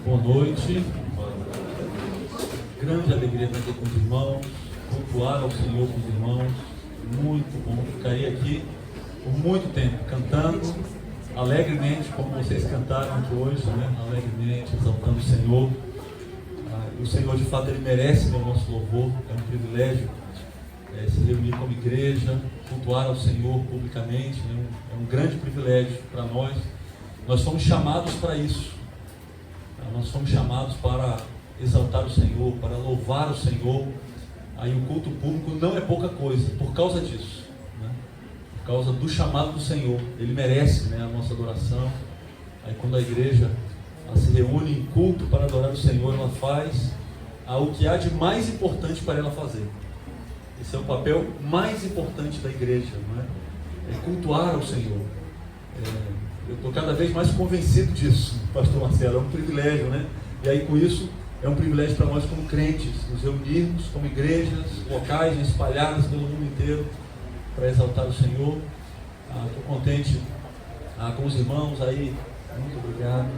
Boa noite. Grande alegria estar aqui com os irmãos, cultuar ao Senhor com os irmãos. Muito bom. Ficarei aqui por muito tempo cantando alegremente, como vocês cantaram aqui hoje, né? Alegremente, exaltando o Senhor. O Senhor, de fato, Ele merece o nosso louvor. É um privilégio se reunir como igreja, cultuar ao Senhor publicamente. Né? É um grande privilégio para nós. Nós somos chamados para isso. Nós somos chamados para exaltar o Senhor, para louvar o Senhor. Aí o culto público não é pouca coisa, por causa disso, né? Por causa do chamado do Senhor. Ele merece, né, a nossa adoração. Aí quando a igreja se reúne em culto para adorar o Senhor, ela faz o que há de mais importante para ela fazer. Esse é o papel mais importante da igreja, não é? É cultuar ao Senhor. Eu estou cada vez mais convencido disso, pastor Marcelo. É um privilégio, né? E aí com isso é um privilégio para nós como crentes, nos reunirmos como igrejas locais espalhadas pelo mundo inteiro para exaltar o Senhor. Estou contente com os irmãos aí, muito obrigado,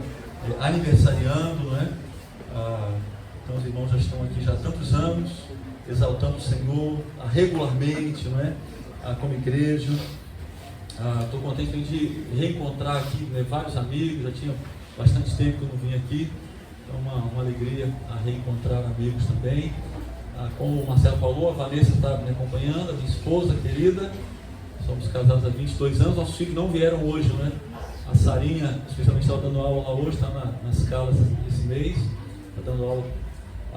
aniversariando, né? Então os irmãos já estão aqui já há tantos anos, exaltando o Senhor regularmente, não é? Como igreja. Estou contente de reencontrar aqui, né, vários amigos. Já tinha bastante tempo que eu não vim aqui, então uma alegria reencontrar amigos também. Como o Marcelo falou, a Vanessa está me acompanhando, a minha esposa querida. Somos casados há 22 anos, nossos filhos não vieram hoje, né? A Sarinha, especialmente, está dando aula lá hoje, está na escala esse mês, está dando aula.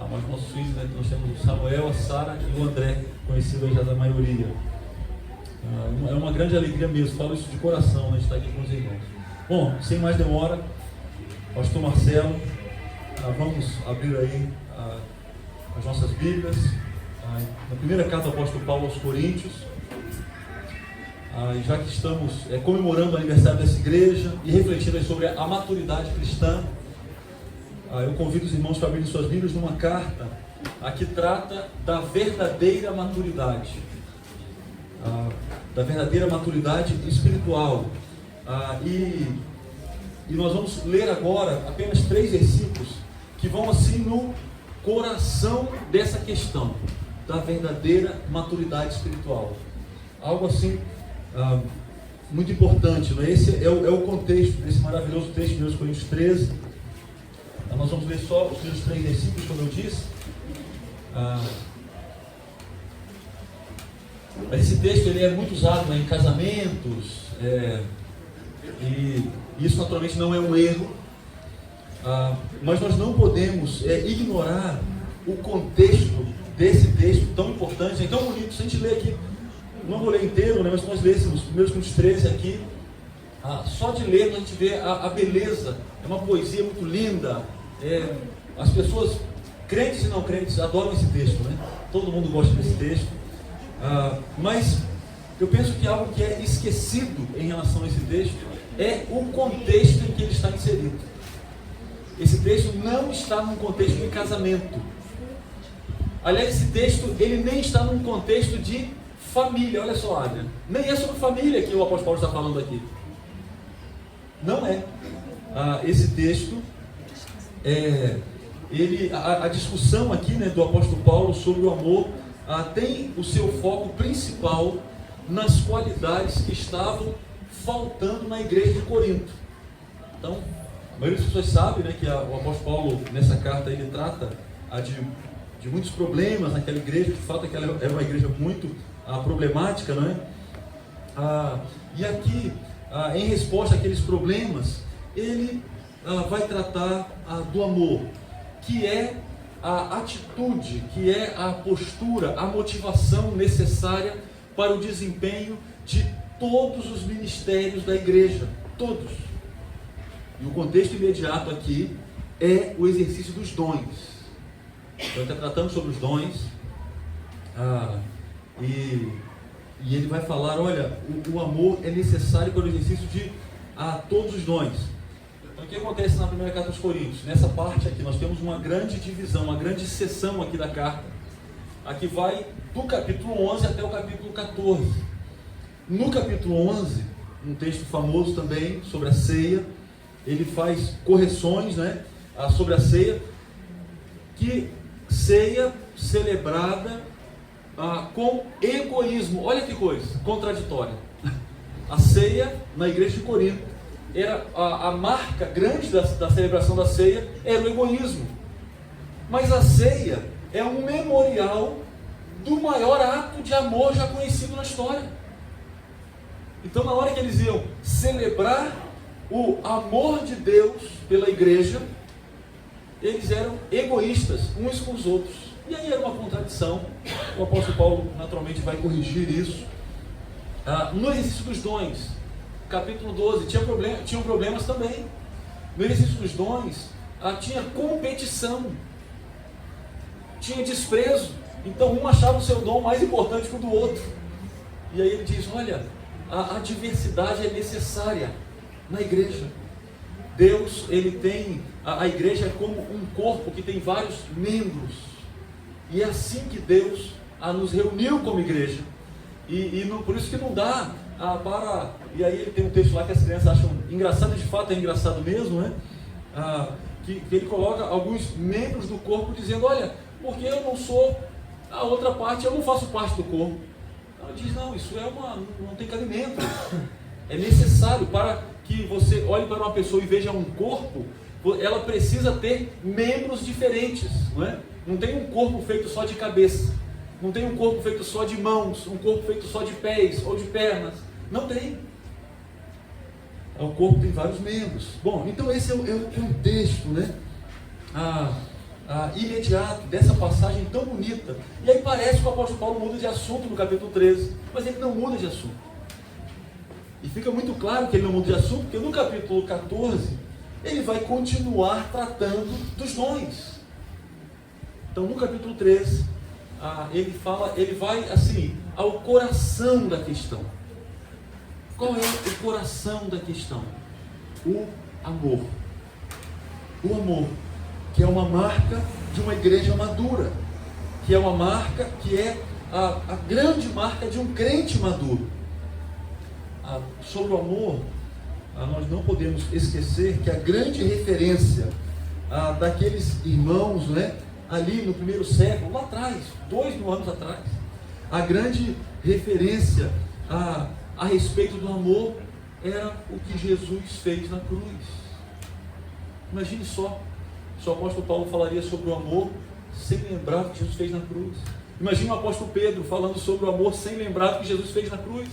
Mas nossos filhos, né, nós temos o Samuel, a Sara e o André, conhecido aí já da maioria. É uma grande alegria mesmo, falo isso de coração, né, de estar aqui com os irmãos. Bom, sem mais demora, pastor Marcelo, vamos abrir aí as nossas Bíblias, na primeira carta do apóstolo Paulo aos Coríntios. Já que estamos comemorando o aniversário dessa igreja e refletindo sobre a maturidade cristã, eu convido os irmãos para abrirem suas Bíblias numa carta que trata da verdadeira maturidade. Da verdadeira maturidade espiritual. E nós vamos ler agora apenas 3 versículos que vão assim no coração dessa questão da verdadeira maturidade espiritual. Algo assim muito importante, não é? Esse é o contexto desse maravilhoso texto de 1 Coríntios 13. Nós vamos ler só os primeiros 3 versículos, como eu disse. Mas esse texto ele é muito usado, né, em casamentos, e isso naturalmente não é um erro, mas nós não podemos ignorar o contexto desse texto tão importante, tão bonito. Se a gente ler aqui, não vou ler inteiro, né, mas se nós lêssemos os primeiros Coríntios 13 aqui, só de ler a gente vê a beleza. É uma poesia muito linda. As pessoas, crentes e não crentes, adoram esse texto, né? Todo mundo gosta desse texto. Mas eu penso que algo que é esquecido em relação a esse texto é o contexto em que ele está inserido. Esse texto não está num contexto de casamento. Aliás, esse texto ele nem está num contexto de família. Olha só, Adrian, nem é sobre família que o apóstolo Paulo está falando aqui. Não é. Esse texto a discussão aqui, né, do apóstolo Paulo sobre o amor tem o seu foco principal nas qualidades que estavam faltando na igreja de Corinto. Então, a maioria das pessoas sabe, né, que o apóstolo Paulo, nessa carta, ele trata de muitos problemas naquela igreja. De fato, aquela era uma igreja muito problemática, não é? E aqui, em resposta àqueles problemas, ele vai tratar do amor, que é a atitude, que é a postura, a motivação necessária para o desempenho de todos os ministérios da igreja, todos. E o contexto imediato aqui é o exercício dos dons. Então ele está tratando sobre os dons, e ele vai falar, olha, o amor é necessário para o exercício de todos os dons. Então, o que acontece na primeira carta aos Coríntios? Nessa parte aqui nós temos uma grande divisão, uma grande seção aqui da carta. Aqui vai do capítulo 11 até o capítulo 14. No capítulo 11, um texto famoso também sobre a ceia, ele faz correções, né, sobre a ceia, que ceia celebrada com egoísmo. Olha que coisa contraditória. A ceia na igreja de Corinto era a marca grande da celebração da ceia, era o egoísmo. Mas a ceia é um memorial do maior ato de amor já conhecido na história. Então, na hora que eles iam celebrar o amor de Deus pela igreja, eles eram egoístas uns com os outros. E aí era uma contradição. O apóstolo Paulo naturalmente vai corrigir isso. No exercício dos dons, capítulo 12, tinham problemas também. No exercício dos dons, tinha competição, tinha desprezo. Então um achava o seu dom mais importante que o do outro. E aí ele diz, olha, a diversidade é necessária na igreja. Deus, ele tem, a igreja é como um corpo que tem vários membros. E é assim que Deus nos reuniu como igreja. Por isso que não dá para... E aí ele tem um texto lá que as crianças acham engraçado, de fato é engraçado mesmo, né? Que ele coloca alguns membros do corpo dizendo, olha, porque eu não sou a outra parte, eu não faço parte do corpo. Ela diz, não, isso não tem cabimento. É necessário para que você olhe para uma pessoa e veja um corpo, ela precisa ter membros diferentes, não é? Não tem um corpo feito só de cabeça, não tem um corpo feito só de mãos, um corpo feito só de pés ou de pernas, não tem. O corpo tem vários membros. Bom, então esse é o contexto, né? Imediato dessa passagem tão bonita. E aí parece que o apóstolo Paulo muda de assunto no capítulo 13, mas ele não muda de assunto. E fica muito claro que ele não muda de assunto, porque no capítulo 14 ele vai continuar tratando dos dons. Então no capítulo 13 ele vai assim ao coração da questão. Qual é o coração da questão? O amor. O amor, que é uma marca de uma igreja madura, que é uma marca, que é a grande marca de um crente maduro. Sobre o amor, nós não podemos esquecer que a grande referência daqueles irmãos, né, ali no primeiro século, lá atrás, 2000 anos atrás, a grande referência a respeito do amor era o que Jesus fez na cruz. Imagine só, se o apóstolo Paulo falaria sobre o amor sem lembrar o que Jesus fez na cruz. Imagine o apóstolo Pedro falando sobre o amor sem lembrar o que Jesus fez na cruz.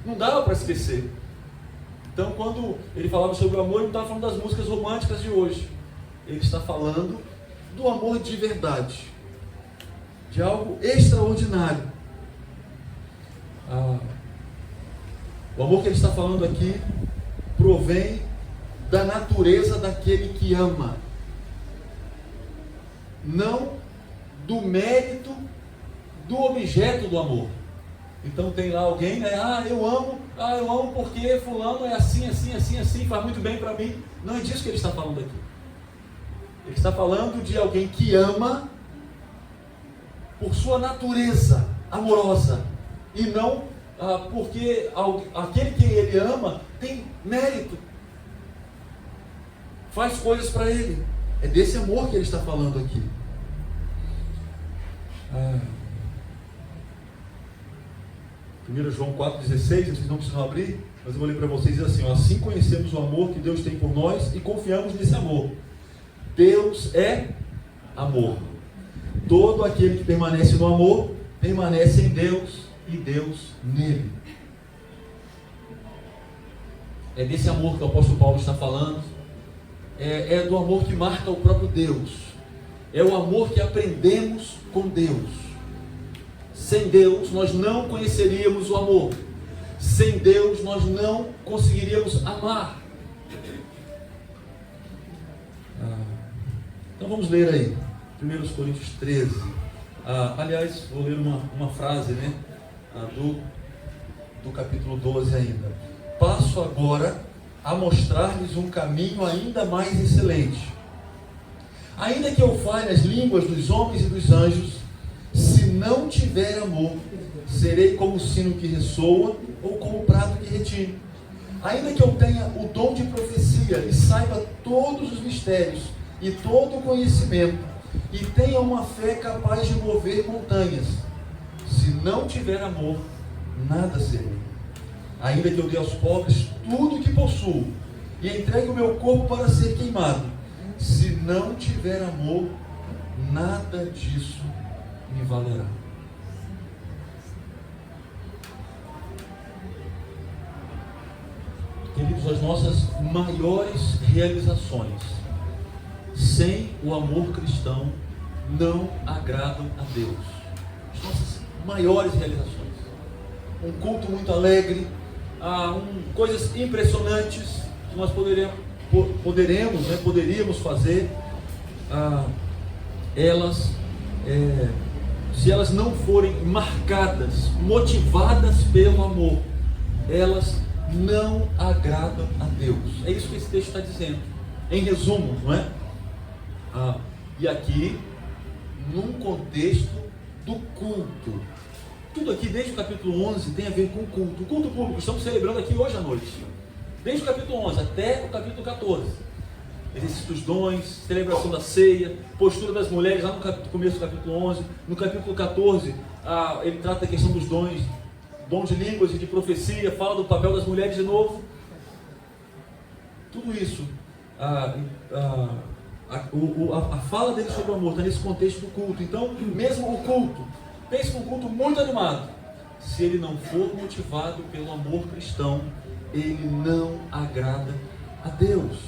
Não dava para esquecer. Então, quando ele falava sobre o amor, ele não estava falando das músicas românticas de hoje. Ele está falando do amor de verdade, de algo extraordinário. O amor que ele está falando aqui provém da natureza daquele que ama, não do mérito do objeto do amor. Então tem lá alguém, né? Eu amo porque fulano é assim, assim, assim, assim, faz muito bem para mim. Não é disso que ele está falando aqui. Ele está falando de alguém que ama por sua natureza amorosa, e não porque aquele que ele ama tem mérito, faz coisas para ele. É desse amor que ele está falando aqui. 1 João 4,16, vocês não precisam abrir, mas eu vou ler para vocês, diz assim: assim conhecemos o amor que Deus tem por nós e confiamos nesse amor. Deus é amor. Todo aquele que permanece no amor, permanece em Deus e Deus nele. É desse amor que o apóstolo Paulo está falando. É do amor que marca o próprio Deus. É o amor que aprendemos com Deus. Sem Deus nós não conheceríamos o amor. Sem Deus nós não conseguiríamos amar. Então vamos ler aí 1 Coríntios 13. Aliás, vou ler uma frase, né, do capítulo 12 ainda. Passo agora a mostrar-lhes um caminho ainda mais excelente. Ainda que eu fale as línguas dos homens e dos anjos, se não tiver amor, serei como o sino que ressoa ou como o prato que retine. Ainda que eu tenha o dom de profecia e saiba todos os mistérios e todo conhecimento, e tenha uma fé capaz de mover montanhas. Se não tiver amor, nada serei. Ainda que eu dê aos pobres tudo o que possuo, e entregue o meu corpo para ser queimado, se não tiver amor, nada disso me valerá. Queridos, as nossas maiores realizações, sem o amor cristão, não agradam a Deus. As nossas maiores realizações. Um culto muito alegre, coisas impressionantes que nós poderíamos fazer, se elas não forem marcadas, motivadas pelo amor, elas não agradam a Deus. É isso que esse texto está dizendo, em resumo, não é? E aqui, num contexto do culto. Tudo aqui, desde o capítulo 11, tem a ver com o culto. O culto público, estamos celebrando aqui hoje à noite. Desde o capítulo 11 até o capítulo 14. Exercício dos dons, celebração da ceia, postura das mulheres, lá no começo do capítulo 11. No capítulo 14, ele trata da questão dos dons, dom de línguas e de profecia, fala do papel das mulheres de novo. Tudo isso, a fala dele sobre o amor está nesse contexto do culto. Então, mesmo o culto, pense num culto muito animado, se ele não for motivado pelo amor cristão, ele não agrada a Deus.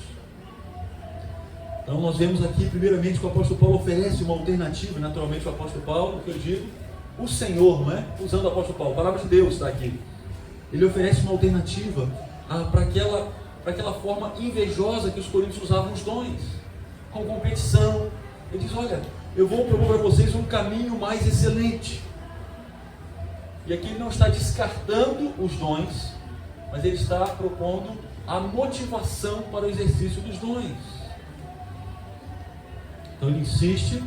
Então nós vemos aqui primeiramente que o apóstolo Paulo oferece uma alternativa. Naturalmente o apóstolo Paulo, que eu digo, o Senhor, não é? Usando o apóstolo Paulo, a palavra de Deus está aqui. Ele oferece uma alternativa para aquela forma invejosa que os coríntios usavam os dons, com competição. Ele diz: olha, eu vou propor para vocês um caminho mais excelente. E aqui ele não está descartando os dons, mas ele está propondo a motivação para o exercício dos dons. Então ele insiste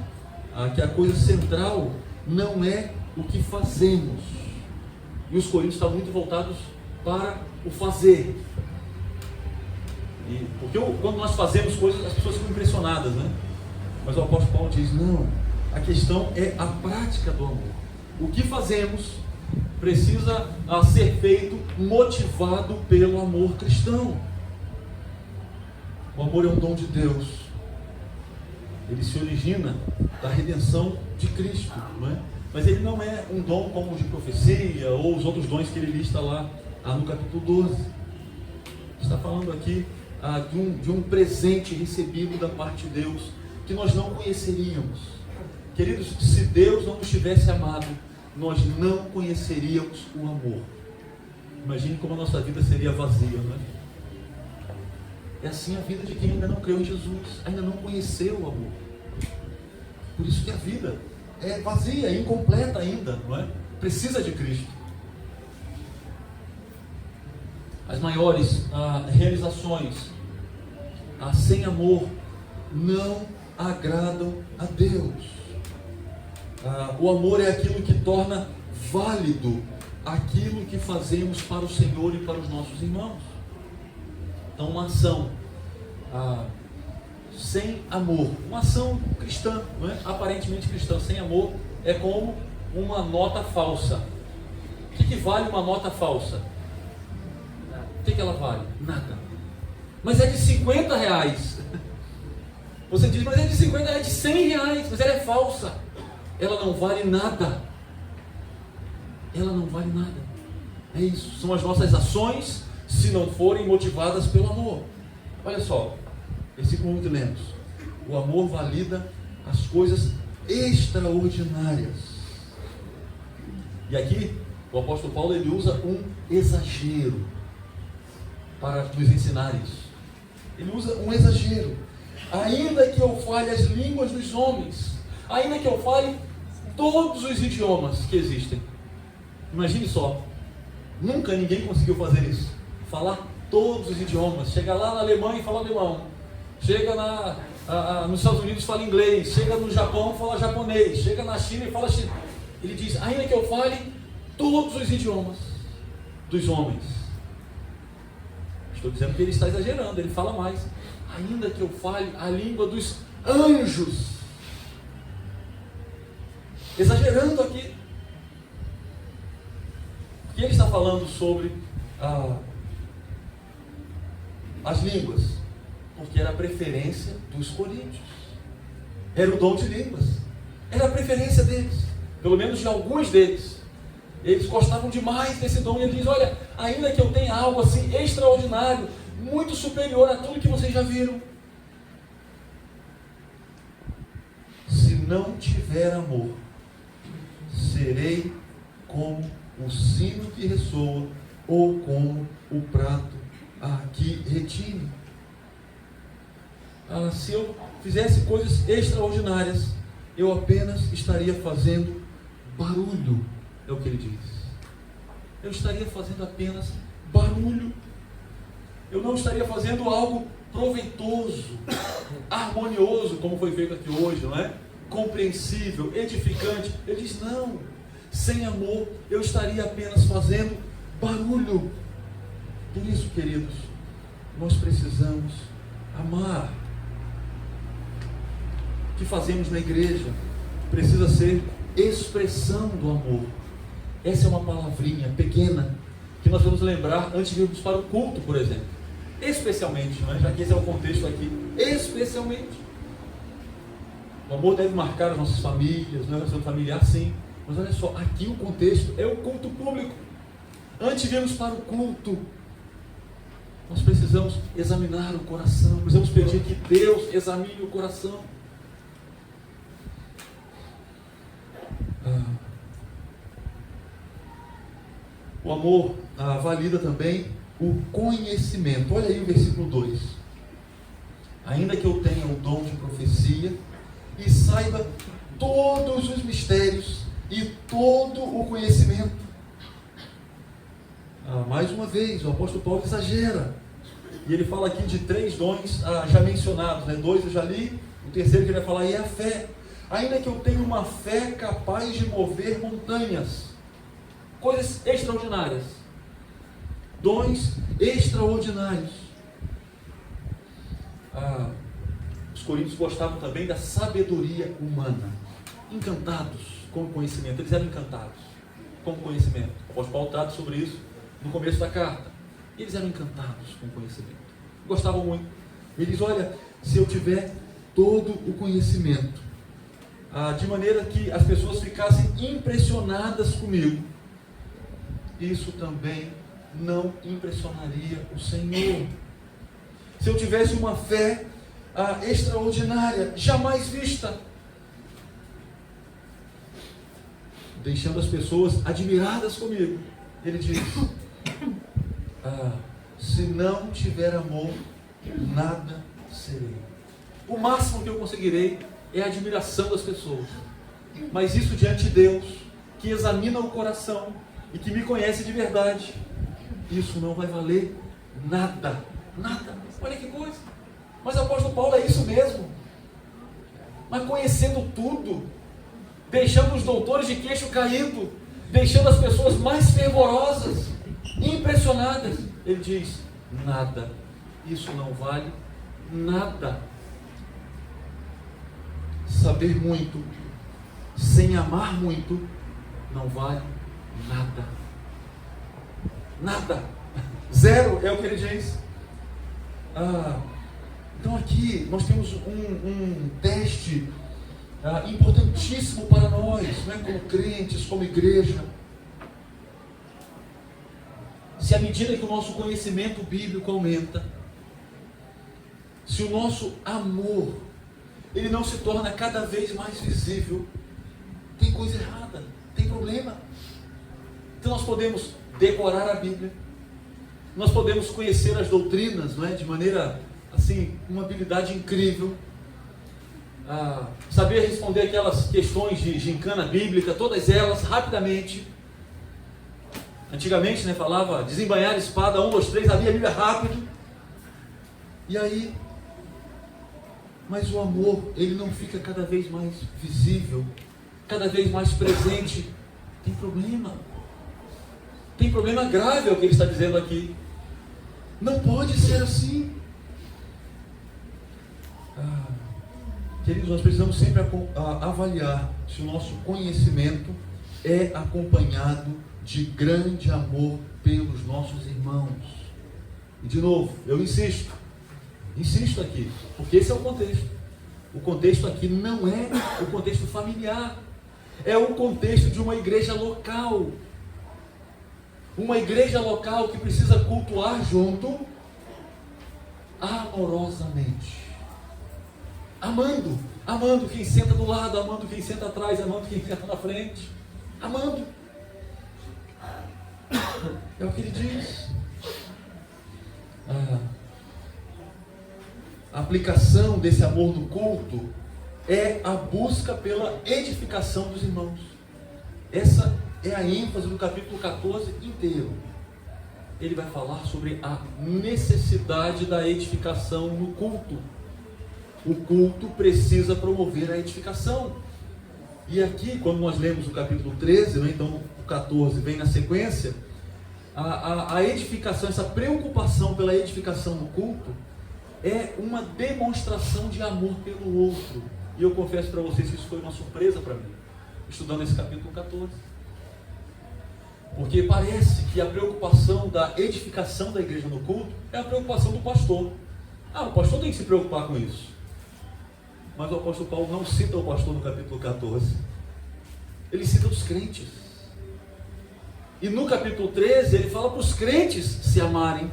que a coisa central não é o que fazemos. E os coríntios estão muito voltados para o fazer. Porque quando nós fazemos coisas, as pessoas ficam impressionadas, né? Mas o apóstolo Paulo diz: não, a questão é a prática do amor. O que fazemos precisa ser feito motivado pelo amor cristão. O amor é um dom de Deus. Ele se origina da redenção de Cristo, não é? Mas ele não é um dom como o de profecia ou os outros dons que ele lista lá no capítulo 12. Está falando aqui de um presente recebido da parte de Deus que nós não conheceríamos. Queridos, se Deus não nos tivesse amado, nós não conheceríamos o amor. Imagine como a nossa vida seria vazia, não é? É assim a vida de quem ainda não creu em Jesus, ainda não conheceu o amor. Por isso que a vida é vazia, é incompleta ainda, não é? Precisa de Cristo. As maiores realizações sem amor não agradam a Deus. O amor é aquilo que torna válido aquilo que fazemos para o Senhor e para os nossos irmãos. Então, uma ação sem amor, uma ação cristã, não é? Aparentemente cristã, sem amor, é como uma nota falsa. O que vale uma nota falsa? O que ela vale? Nada. Mas é de 50 reais. Você diz: mas é de 50 reais, é de 100 reais, mas ela é falsa. Ela não vale nada. Ela não vale nada. É isso, são as nossas ações, se não forem motivadas pelo amor. Olha só, versículo 1 que lemos: o amor valida as coisas extraordinárias. E aqui o apóstolo Paulo ele usa um exagero para nos ensinar isso. Ele usa um exagero. Ainda que eu fale as línguas dos homens, ainda que eu fale todos os idiomas que existem. Imagine só, nunca ninguém conseguiu fazer isso, falar todos os idiomas. Chega lá na Alemanha e fala alemão, chega nos Estados Unidos e fala inglês, chega no Japão e fala japonês, chega na China e fala chinês. Ele diz: ainda que eu fale todos os idiomas dos homens. Estou dizendo que ele está exagerando, ele fala mais. Ainda que eu fale a língua dos anjos. Exagerando aqui. Porque ele está falando sobre as línguas. Porque era a preferência dos coríntios. Era o dom de línguas. Era a preferência deles. Pelo menos de alguns deles. Eles gostavam demais desse dom. E ele diz, olha, ainda que eu tenha algo assim extraordinário, muito superior a tudo que vocês já viram, se não tiver amor, serei como o sino que ressoa ou como o prato que retine. Se eu fizesse coisas extraordinárias, eu apenas estaria fazendo barulho, é o que ele diz. Eu estaria fazendo apenas barulho. Eu não estaria fazendo algo proveitoso, harmonioso, como foi feito aqui hoje, não é? Compreensível, edificante. Ele diz, não, sem amor eu estaria apenas fazendo barulho. Por isso, queridos, nós precisamos amar. O que fazemos na igreja precisa ser expressão do amor. Essa é uma palavrinha pequena que nós vamos lembrar antes de irmos para o culto, por exemplo. Especialmente, não é? Já que esse é o contexto aqui, especialmente. O amor deve marcar as nossas famílias, não é relação familiar, sim. Mas olha só, aqui o contexto é o culto público. Antes de irmos para o culto, nós precisamos examinar o coração, precisamos pedir que Deus examine o coração. O amor valida também o conhecimento. Olha aí o versículo 2. Ainda que eu tenha o dom de profecia e saiba todos os mistérios e todo o conhecimento. Mais uma vez, o apóstolo Paulo exagera. E ele fala aqui de 3 dons já mencionados, né? 2 eu já li, o terceiro que ele vai falar aí é a fé. Ainda que eu tenha uma fé capaz de mover montanhas. Coisas extraordinárias. Dons extraordinários. Os coríntios gostavam também da sabedoria humana. Encantados com o conhecimento. Eles eram encantados com o conhecimento. O apóstolo Paulo trata sobre isso no começo da carta. Eles eram encantados com o conhecimento. Gostavam muito. Ele diz, olha, se eu tiver todo o conhecimento, de maneira que as pessoas ficassem impressionadas comigo, isso também não impressionaria o Senhor. Se eu tivesse uma fé extraordinária, jamais vista, deixando as pessoas admiradas comigo, ele diz, se não tiver amor, nada serei. O máximo que eu conseguirei é a admiração das pessoas, mas isso diante de Deus, que examina o coração e que me conhece de verdade, isso não vai valer nada, nada. Olha que coisa. Mas o apóstolo Paulo é isso mesmo. Mas conhecendo tudo, deixando os doutores de queixo caído, deixando as pessoas mais fervorosas, impressionadas, ele diz, nada. Isso não vale nada. Saber muito sem amar muito não vale nada. Nada. Zero é o que ele diz. Então aqui nós temos um teste importantíssimo para nós, né, como crentes, como igreja. Se à medida que o nosso conhecimento bíblico aumenta, se o nosso amor ele não se torna cada vez mais visível, tem coisa errada, tem problema. Então nós podemos decorar a Bíblia, nós podemos conhecer as doutrinas, não é? De maneira assim, uma habilidade incrível, saber responder aquelas questões de gincana bíblica, todas elas rapidamente. Antigamente, né, falava desembainhar a espada, 1, 2, 3, abria a Bíblia rápido. E aí, mas o amor, ele não fica cada vez mais visível, cada vez mais presente. Tem problema. Tem problema grave, é o que ele está dizendo aqui. Não pode ser assim. Queridos, nós precisamos sempre avaliar se o nosso conhecimento é acompanhado de grande amor pelos nossos irmãos. E de novo, eu insisto aqui, porque esse é o contexto. O contexto aqui não é o contexto familiar, é o contexto de uma igreja local. Uma igreja local que precisa cultuar junto, amorosamente. Amando quem senta do lado, amando quem senta atrás, amando quem senta na frente. Amando. É o que ele diz. A aplicação desse amor no culto é a busca pela edificação dos irmãos. Essa é a ênfase do capítulo 14 inteiro. Ele vai falar sobre a necessidade da edificação no culto. O culto precisa promover a edificação. E aqui, quando nós lemos o capítulo 13, né, então o 14 vem na sequência, a edificação, essa preocupação pela edificação no culto, é uma demonstração de amor pelo outro. E eu confesso para vocês que isso foi uma surpresa para mim, estudando esse capítulo 14. Porque parece que a preocupação da edificação da igreja no culto é a preocupação do pastor. O pastor tem que se preocupar com isso. Mas o apóstolo Paulo não cita o pastor no capítulo 14. Ele cita os crentes. E no capítulo 13 ele fala para os crentes se amarem.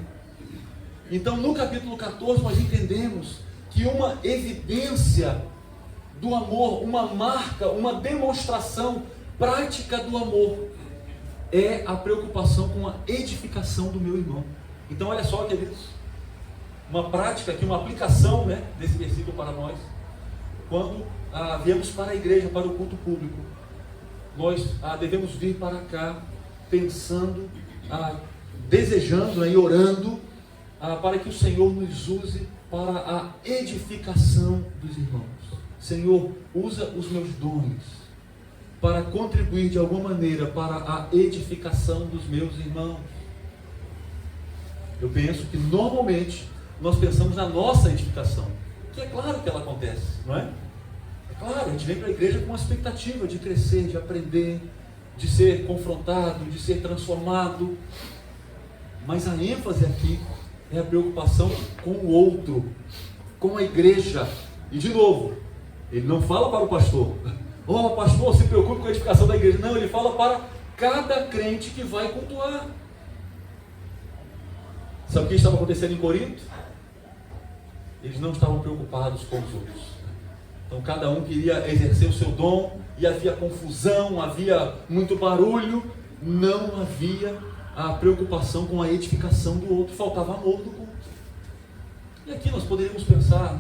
Então no capítulo 14 nós entendemos que uma evidência do amor, uma marca, uma demonstração prática do amor é a preocupação com a edificação do meu irmão. Então olha só, queridos, uma prática aqui, uma aplicação, né, desse versículo para nós. Quando viemos para a igreja, para o culto público, nós devemos vir para cá pensando, desejando e orando para que o Senhor nos use para a edificação dos irmãos. Senhor, usa os meus dons para contribuir de alguma maneira para a edificação dos meus irmãos. Eu penso que normalmente nós pensamos na nossa edificação, que é claro que ela acontece, não é? É claro, a gente vem para a igreja com uma expectativa de crescer, de aprender, de ser confrontado, de ser transformado. Mas a ênfase aqui é a preocupação com o outro, com a igreja. E de novo, ele não fala para o pastor: pastor, se preocupe com a edificação da igreja. Não, ele fala para cada crente que vai cultuar. Sabe o que estava acontecendo em Corinto? Eles não estavam preocupados com os outros. Então cada um queria exercer o seu dom, e havia confusão, havia muito barulho, não havia a preocupação com a edificação do outro, faltava amor no culto. E aqui nós poderíamos pensar,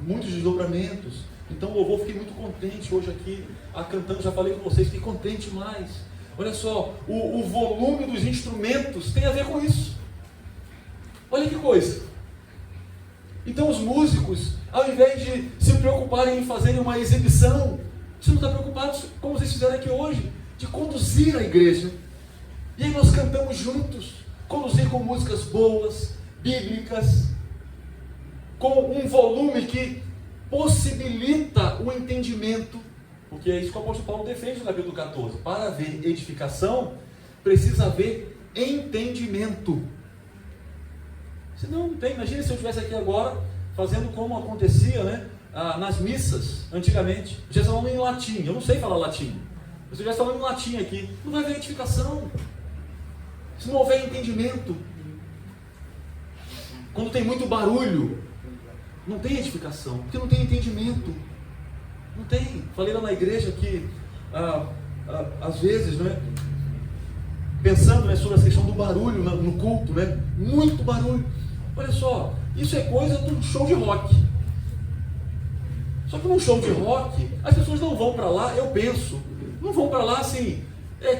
muitos desdobramentos. Então o louvor, fiquei muito contente hoje aqui, cantando, já falei com vocês, fiquei contente mais. Olha só, o volume dos instrumentos tem a ver com isso. Olha que coisa. Então os músicos, ao invés de se preocuparem em fazerem uma exibição, você não está preocupado, como vocês fizeram aqui hoje, de conduzir a igreja. E aí nós cantamos juntos, conduzir com músicas boas, bíblicas, com um volume que possibilita o entendimento, porque é isso que o apóstolo Paulo defende no capítulo 14. Para haver edificação, precisa haver entendimento. Senão não tem. Imagina se eu estivesse aqui agora fazendo como acontecia, nas missas antigamente. Eu estivesse falando em latim, eu não sei falar latim, mas se eu estivesse falando em latim aqui, não vai haver edificação se não houver entendimento. Quando tem muito barulho, não tem edificação, porque não tem entendimento. Não tem. Falei lá na igreja que às vezes, pensando sobre a questão do barulho no culto, muito barulho. Olha só, isso é coisa de um show de rock. Só que num show de rock, as pessoas não vão para lá, eu penso, não vão para lá assim,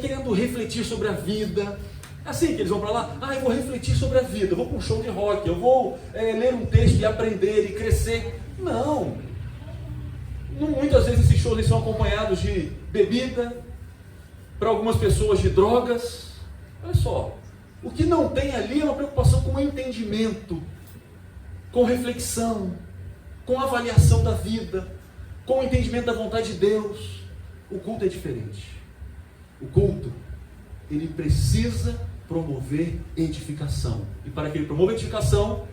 querendo refletir sobre a vida. Assim que eles vão para lá, eu vou refletir sobre a vida, eu vou para um show de rock, eu vou ler um texto e aprender e crescer. Não. Muitas vezes esses shows são acompanhados de bebida, para algumas pessoas de drogas. Olha só, o que não tem ali é uma preocupação com o entendimento, com reflexão, com a avaliação da vida, com o entendimento da vontade de Deus. O culto é diferente. O culto, ele precisa promover edificação. E para que ele promova edificação,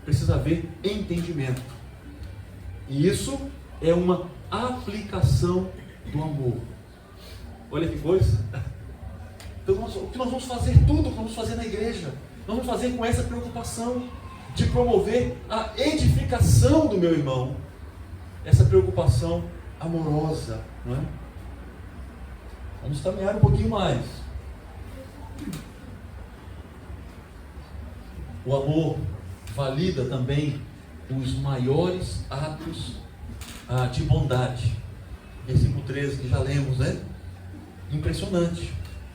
precisa haver entendimento. E isso é uma aplicação do amor. Olha que coisa. Então, o que nós vamos fazer, tudo que nós vamos fazer na igreja, nós vamos fazer com essa preocupação de promover a edificação do meu irmão. Essa preocupação amorosa, não é? Vamos caminhar um pouquinho mais. O amor valida também os maiores atos de bondade. Versículo 13 que já lemos, né? Impressionante.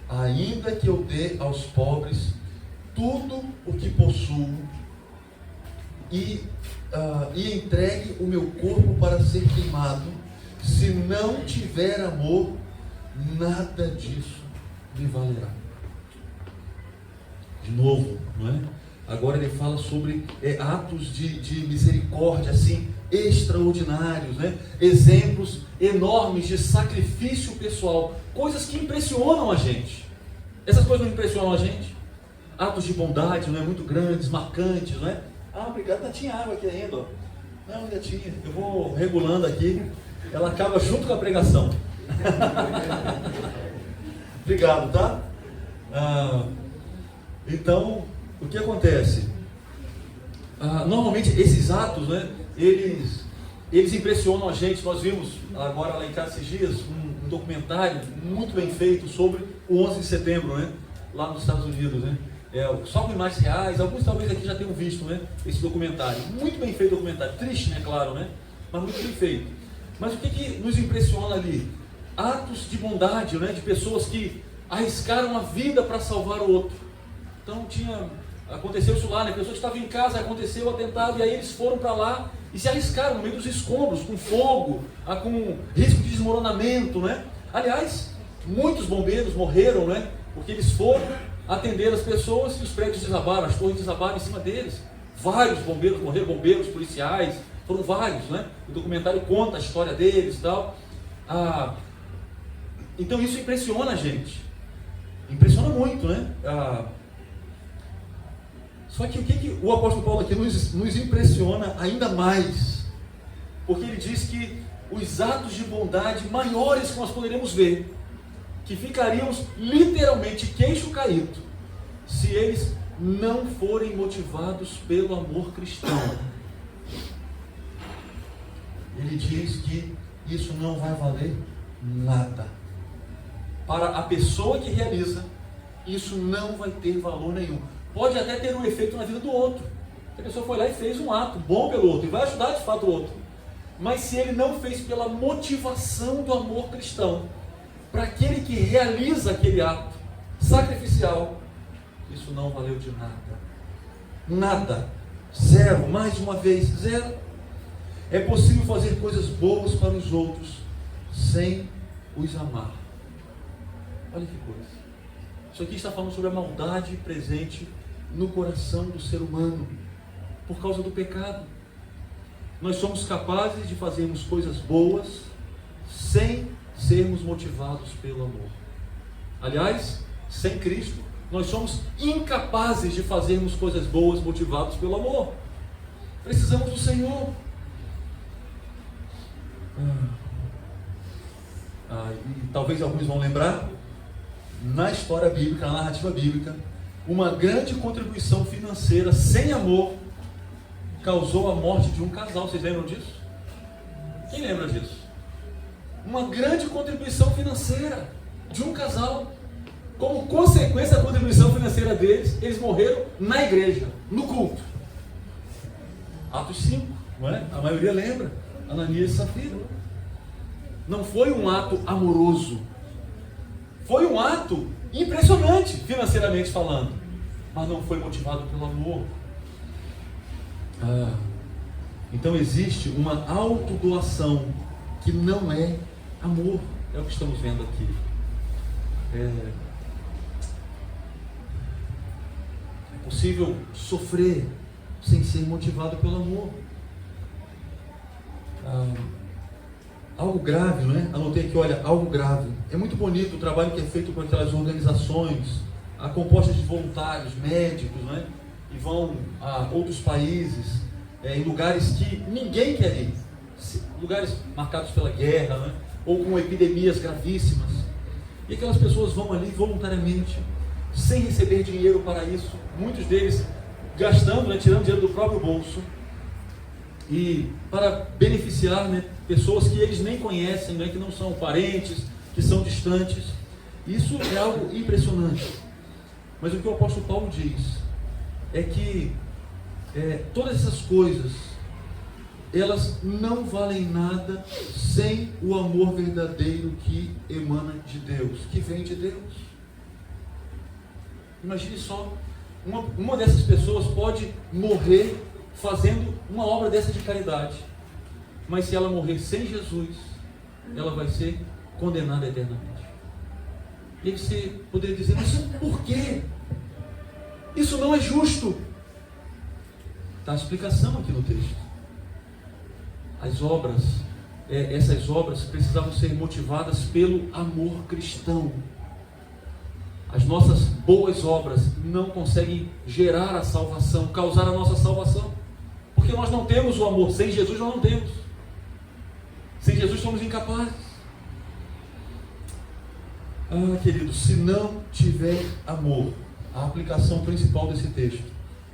Ainda que eu dê aos pobres tudo o que possuo e entregue o meu corpo para ser queimado, se não tiver amor, nada disso me valerá. De novo, não é? Agora ele fala sobre atos de misericórdia, assim, extraordinários, né? Exemplos enormes de sacrifício pessoal, coisas que impressionam a gente. Essas coisas não impressionam a gente? Atos de bondade, não é? Muito grandes, marcantes, não é? Obrigado, ainda tinha água aqui ainda, ó. Não, ainda tinha. Eu vou regulando aqui, ela acaba junto com a pregação. Obrigado, tá? Então, o que acontece? Normalmente esses atos, né, eles impressionam a gente. Nós vimos agora lá em casa esses dias um documentário muito bem feito sobre o 11 de setembro, né, lá nos Estados Unidos, né? Só com imagens reais. Alguns talvez aqui já tenham visto, né, esse documentário. Muito bem feito documentário, triste, né, claro, né, mas muito bem feito. Mas o que nos impressiona ali? Atos de bondade, né, de pessoas que arriscaram a vida para salvar o outro. Então aconteceu isso lá, né? Pessoas estavam em casa, aconteceu o atentado, e aí eles foram para lá e se arriscaram no meio dos escombros, com fogo, com risco de desmoronamento, né? Aliás, muitos bombeiros morreram, né? Porque eles foram atender as pessoas e os prédios desabaram, as torres desabaram em cima deles. Vários bombeiros morreram, bombeiros, policiais, foram vários, né? O documentário conta a história deles e tal. Então isso impressiona a gente. Impressiona muito, né? Só que o que o apóstolo Paulo aqui nos impressiona ainda mais? Porque ele diz que os atos de bondade maiores que nós poderíamos ver, que ficaríamos literalmente queixo caído, se eles não forem motivados pelo amor cristão. Ele diz que isso não vai valer nada. Para a pessoa que realiza, isso não vai ter valor nenhum. Pode até ter um efeito na vida do outro. A pessoa foi lá e fez um ato bom pelo outro, e vai ajudar de fato o outro. Mas se ele não fez pela motivação do amor cristão, para aquele que realiza aquele ato sacrificial, isso não valeu de nada. Nada. Zero. Mais uma vez, zero. É possível fazer coisas boas para os outros sem os amar. Olha que coisa. Isso aqui está falando sobre a maldade presente no coração do ser humano por causa do pecado. Nós somos capazes de fazermos coisas boas sem sermos motivados pelo amor. Aliás, sem Cristo, nós somos incapazes de fazermos coisas boas motivados pelo amor. Precisamos do Senhor. E talvez alguns vão lembrar, na história bíblica, na narrativa bíblica, uma grande contribuição financeira sem amor causou a morte de um casal. Vocês lembram disso? Quem lembra disso? Uma grande contribuição financeira de um casal. Como consequência da contribuição financeira deles, eles morreram na igreja, no culto. Atos 5, não é? A maioria lembra. Ananias e Safira. Não foi um ato amoroso. Foi um ato impressionante, financeiramente falando. Mas não foi motivado pelo amor. Então existe uma autodoação que não é amor. É o que estamos vendo aqui. É possível sofrer sem ser motivado pelo amor. algo grave, não é? Anotei aqui, olha, algo grave. É muito bonito o trabalho que é feito por aquelas organizações, compostas de voluntários, médicos, não é? E vão a outros países, em lugares que ninguém quer ir, lugares marcados pela guerra, não é? Ou com epidemias gravíssimas. E aquelas pessoas vão ali voluntariamente, sem receber dinheiro para isso, muitos deles gastando, né, tirando dinheiro do próprio bolso, e para beneficiar, né, pessoas que eles nem conhecem, né, que não são parentes, que são distantes. Isso é algo impressionante. Mas o que o apóstolo Paulo diz é que todas essas coisas, elas não valem nada sem o amor verdadeiro que emana de Deus, que vem de Deus. Imagine só, uma dessas pessoas pode morrer fazendo uma obra dessa de caridade, mas se ela morrer sem Jesus, ela vai ser condenada eternamente. E aí você poderia dizer, mas por quê? Isso não é justo. Está a explicação aqui no texto. As obras, essas obras precisavam ser motivadas pelo amor cristão. As nossas boas obras não conseguem gerar a salvação, causar a nossa salvação, porque nós não temos o amor. Sem Jesus nós não temos. Sem Jesus somos incapazes. Querido, se não tiver amor, a aplicação principal desse texto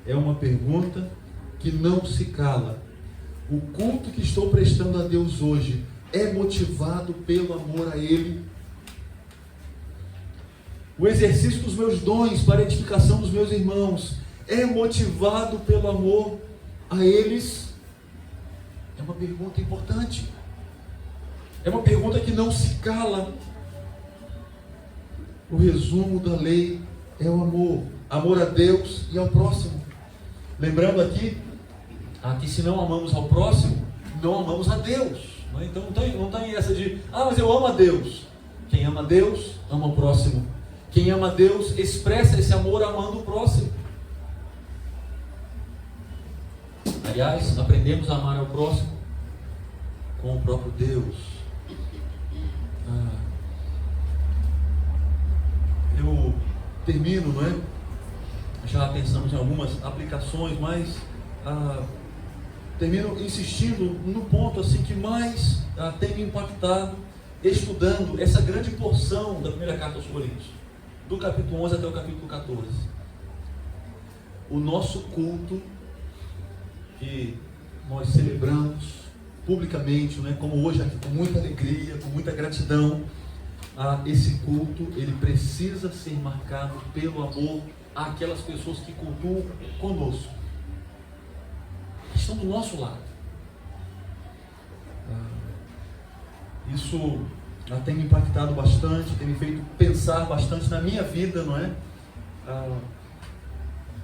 é uma pergunta que não se cala. O culto que estou prestando a Deus hoje é motivado pelo amor a Ele? O exercício dos meus dons para a edificação dos meus irmãos é motivado pelo amor a eles? É uma pergunta importante. É uma pergunta que não se cala. O resumo da lei é o amor. Amor a Deus e ao próximo. Lembrando aqui que se não amamos ao próximo, não amamos a Deus. Então não tem essa de, mas eu amo a Deus. Quem ama a Deus, ama o próximo. Quem ama a Deus, expressa esse amor amando o próximo. Aliás, aprendemos a amar ao próximo com o próprio Deus. Eu termino, não é? Já pensamos em algumas aplicações, mas termino insistindo no ponto assim que mais tem me impactado, estudando essa grande porção da primeira carta aos Coríntios, do capítulo 11 até o capítulo 14. O nosso culto, que nós celebramos publicamente, né, como hoje aqui, com muita alegria, com muita gratidão, esse culto, ele precisa ser marcado pelo amor àquelas pessoas que cultuam conosco, que estão do nosso lado. Isso tem me impactado bastante, tem me feito pensar bastante na minha vida, não é?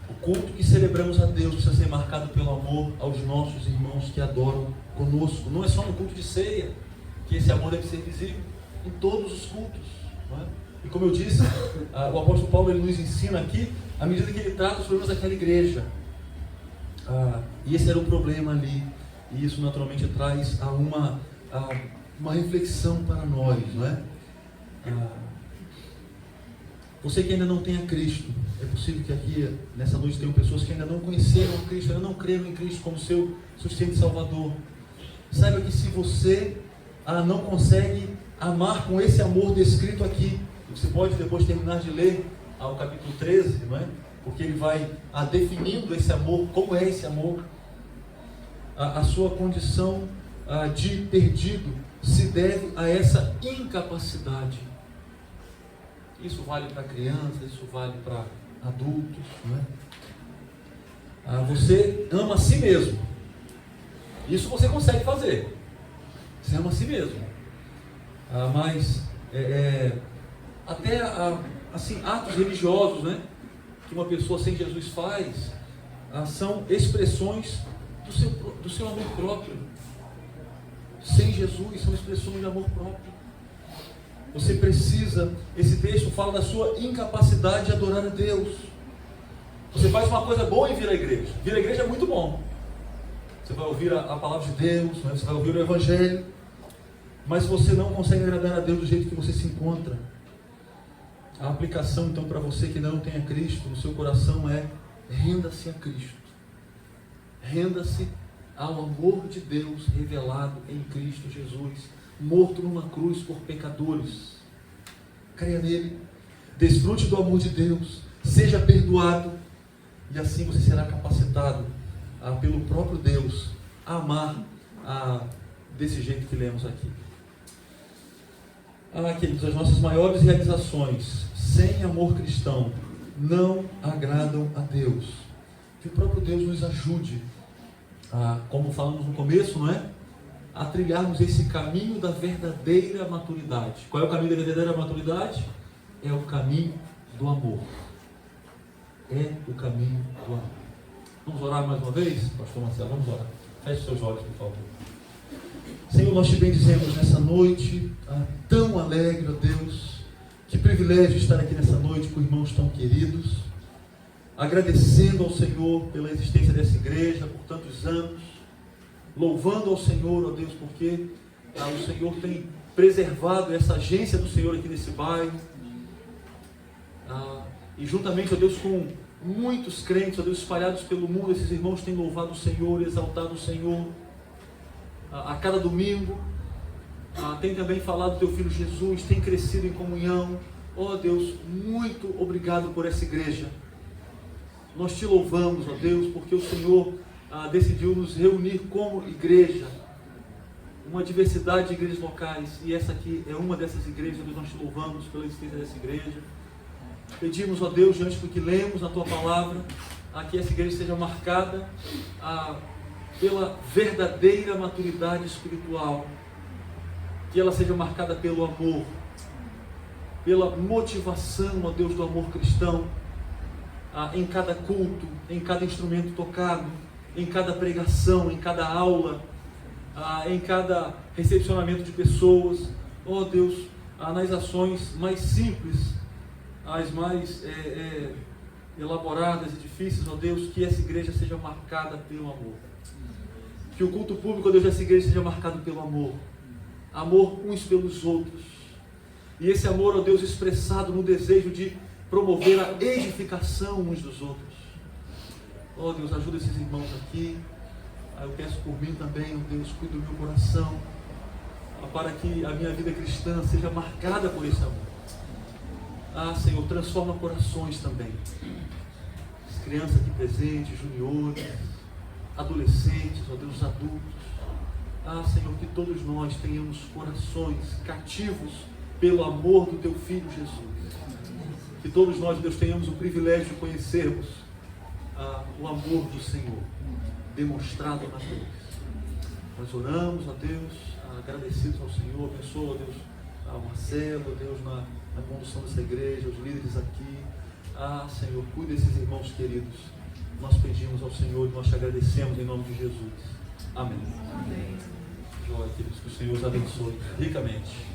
O culto que celebramos a Deus precisa ser marcado pelo amor aos nossos irmãos que adoram conosco. Não é só no culto de ceia que esse amor deve ser visível, em todos os cultos, não é? E como eu disse, o apóstolo Paulo, ele nos ensina aqui, à medida que ele trata os problemas daquela igreja. E esse era o problema ali, e isso naturalmente traz uma reflexão para nós, não é? Você que ainda não tem a Cristo, é possível que aqui nessa noite tenham pessoas que ainda não conheceram a Cristo, ainda não creram em Cristo como seu sustento e Salvador. Saiba que se você não consegue amar com esse amor descrito aqui, você pode depois terminar de ler o capítulo 13, não é? Porque ele vai definindo esse amor, como é esse amor. A sua condição de perdido se deve a essa incapacidade. Isso vale para crianças, isso vale para adultos, não é? Você ama a si mesmo. Isso você consegue fazer. Você ama a si mesmo. Mas até assim, atos religiosos, né, que uma pessoa sem Jesus faz, são expressões do seu amor próprio. Sem Jesus são expressões de amor próprio. Você precisa, esse texto fala da sua incapacidade de adorar a Deus. Você faz uma coisa boa em vir à igreja. Vir à igreja é muito bom. você vai ouvir a palavra de Deus, né? Você vai ouvir o Evangelho, mas você não consegue agradar a Deus do jeito que você se encontra. A aplicação, então, para você que não tem a Cristo no seu coração é: renda-se a Cristo. Renda-se ao amor de Deus revelado em Cristo Jesus, morto numa cruz por pecadores. Creia nele, desfrute do amor de Deus, seja perdoado, e assim você será capacitado pelo próprio Deus a amar desse jeito que lemos aqui. Queridos, as nossas maiores realizações sem amor cristão não agradam a Deus. Que o próprio Deus nos ajude, como falamos no começo, não é? A trilharmos esse caminho da verdadeira maturidade. Qual é o caminho da verdadeira maturidade? É o caminho do amor. É o caminho do amor. Vamos orar mais uma vez? Pastor Marcelo, vamos orar. Feche seus olhos, por favor. Senhor, nós te bendizemos nessa noite, tão alegre, ó Deus. Que privilégio estar aqui nessa noite com irmãos tão queridos. Agradecendo ao Senhor pela existência dessa igreja por tantos anos. Louvando ao Senhor, ó Deus, porque o Senhor tem preservado essa agência do Senhor aqui nesse bairro. E juntamente, ó Deus, com muitos crentes, ó Deus, espalhados pelo mundo, esses irmãos têm louvado o Senhor, exaltado o Senhor. A cada domingo, tem também falado do Teu Filho Jesus, tem crescido em comunhão. Ó Deus, muito obrigado por essa igreja. Nós Te louvamos, ó Deus, porque o Senhor decidiu nos reunir como igreja, uma diversidade de igrejas locais, e essa aqui é uma dessas igrejas. Deus, nós Te louvamos pela existência dessa igreja. Pedimos, ó Deus, diante do que lemos na Tua palavra, que essa igreja seja marcada pela verdadeira maturidade espiritual, que ela seja marcada pelo amor, pela motivação, ó Deus, do amor cristão, em cada culto, em cada instrumento tocado, em cada pregação, em cada aula, em cada recepcionamento de pessoas, ó Deus, nas ações mais simples, as mais elaboradas e difíceis, ó Deus, que essa igreja seja marcada pelo amor. Que o culto público, ó Deus, dessa igreja seja marcado pelo amor. Amor uns pelos outros. E esse amor, ó Deus, expressado no desejo de promover a edificação uns dos outros. Ó Deus, ajuda esses irmãos aqui. Eu peço por mim também, ó Deus, cuida do meu coração, para que a minha vida cristã seja marcada por esse amor. Senhor, transforma corações também. As crianças aqui presentes, juniores, adolescentes, ó Deus, adultos. Senhor, que todos nós tenhamos corações cativos pelo amor do Teu Filho Jesus. Que todos nós, Deus, tenhamos o privilégio de conhecermos o amor do Senhor demonstrado na cruz. Nós oramos, ó Deus, agradecidos ao Senhor. Abençoa, ó Deus, ao Marcelo, ó Deus, na condução dessa igreja, os líderes aqui. Senhor, cuida desses irmãos queridos. Nós pedimos ao Senhor e nós te agradecemos em nome de Jesus. Amém. Amém. Joia, queridos, que o Senhor os abençoe ricamente.